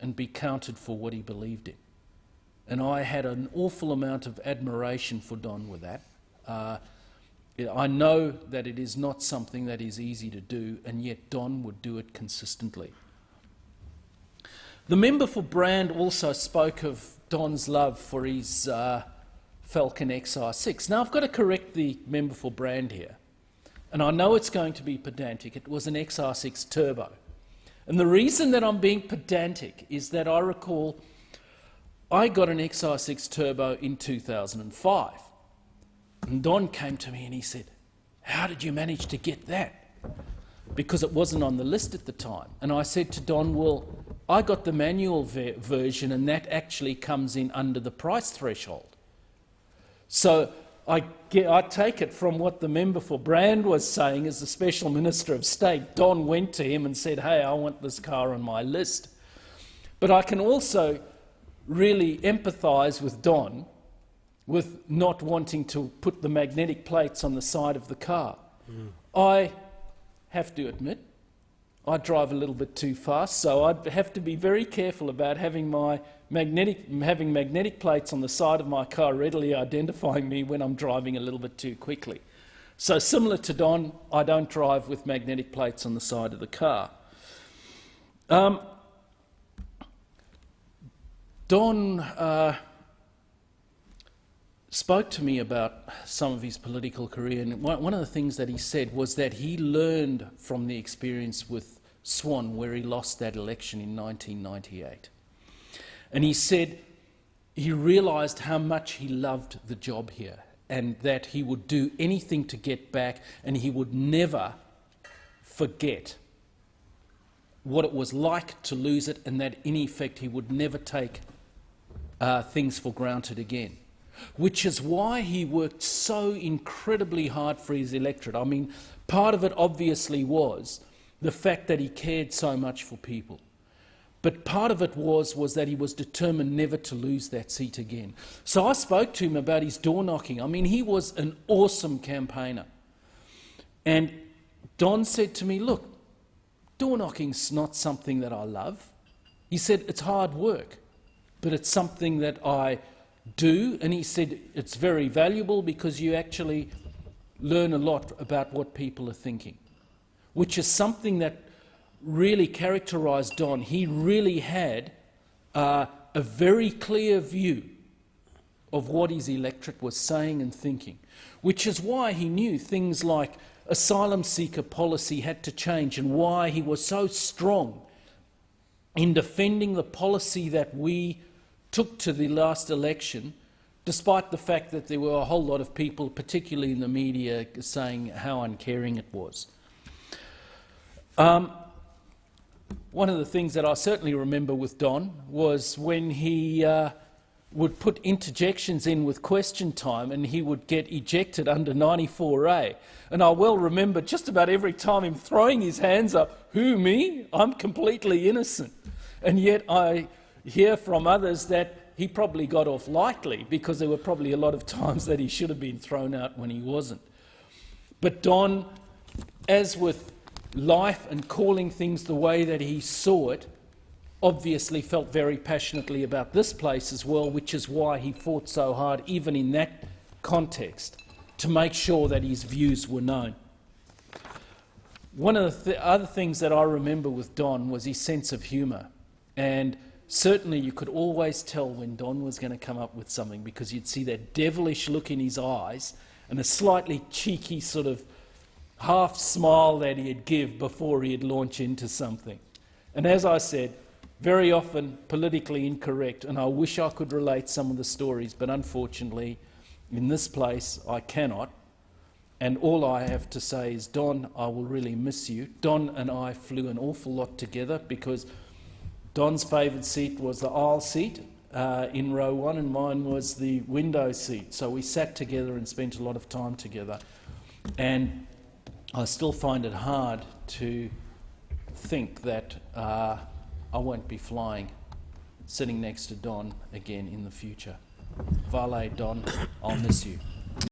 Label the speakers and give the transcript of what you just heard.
Speaker 1: and be counted for what he believed in. And I had an awful amount of admiration for Don with that. I know that it is not something that is easy to do, and yet Don would do it consistently. The member for Brand also spoke of Don's love for his Falcon XR6. Now, I've got to correct the member for Brand here, and I know it's going to be pedantic. It was an XR6 Turbo. And the reason that I'm being pedantic is that I recall I got an XR6 Turbo in 2005. And Don came to me and he said, "How did you manage to get that?" Because it wasn't on the list at the time. And I said to Don, "Well, I got the manual version and that actually comes in under the price threshold." So I take it from what the member for Brand was saying as the Special Minister of State. Don went to him and said, "Hey, I want this car on my list." But I can also really empathise with Don with not wanting to put the magnetic plates on the side of the car. I have to admit, I drive a little bit too fast, so I'd have to be very careful about having magnetic plates on the side of my car readily identifying me when I'm driving a little bit too quickly. So similar to Don, I don't drive with magnetic plates on the side of the car. Don spoke to me about some of his political career, and one of the things that he said was that he learned from the experience with Swan, where he lost that election in 1998. And he said he realised how much he loved the job here and that he would do anything to get back, and he would never forget what it was like to lose it, and that in effect he would never take things for granted again. Which is why he worked so incredibly hard for his electorate. I mean, part of it obviously was the fact that he cared so much for people. But part of it was that he was determined never to lose that seat again. So I spoke to him about his door knocking. I mean, he was an awesome campaigner. And Don said to me, "Look, door knocking's not something that I love." He said, "It's hard work, but it's something that I do," and he said it's very valuable because you actually learn a lot about what people are thinking, which is something that really characterised Don. He really had a very clear view of what his electorate was saying and thinking, which is why he knew things like asylum seeker policy had to change, and why he was so strong in defending the policy that we took to the last election, despite the fact that there were a whole lot of people, particularly in the media, saying how uncaring it was. One of the things that I certainly remember with Don was when he would put interjections in with question time and he would get ejected under 94A. And I well remember just about every time him throwing his hands up, "Who, me? I'm completely innocent." And yet I hear from others that he probably got off lightly because there were probably a lot of times that he should have been thrown out when he wasn't. But Don, as with life and calling things the way that he saw it, obviously felt very passionately about this place as well, which is why he fought so hard, even in that context, to make sure that his views were known. One of the other things that I remember with Don was his sense of humour. And certainly you could always tell when Don was going to come up with something, because you'd see that devilish look in his eyes and a slightly cheeky sort of half smile that he'd give before he'd launch into something. And as I said, very often politically incorrect, and I wish I could relate some of the stories, but unfortunately in this place I cannot. And all I have to say is, Don, I will really miss you. Don and I flew an awful lot together because Don's favourite seat was the aisle seat in row 1, and mine was the window seat. So we sat together and spent a lot of time together. And I still find it hard to think that I won't be flying, sitting next to Don again in the future. Vale, Don, I'll miss you.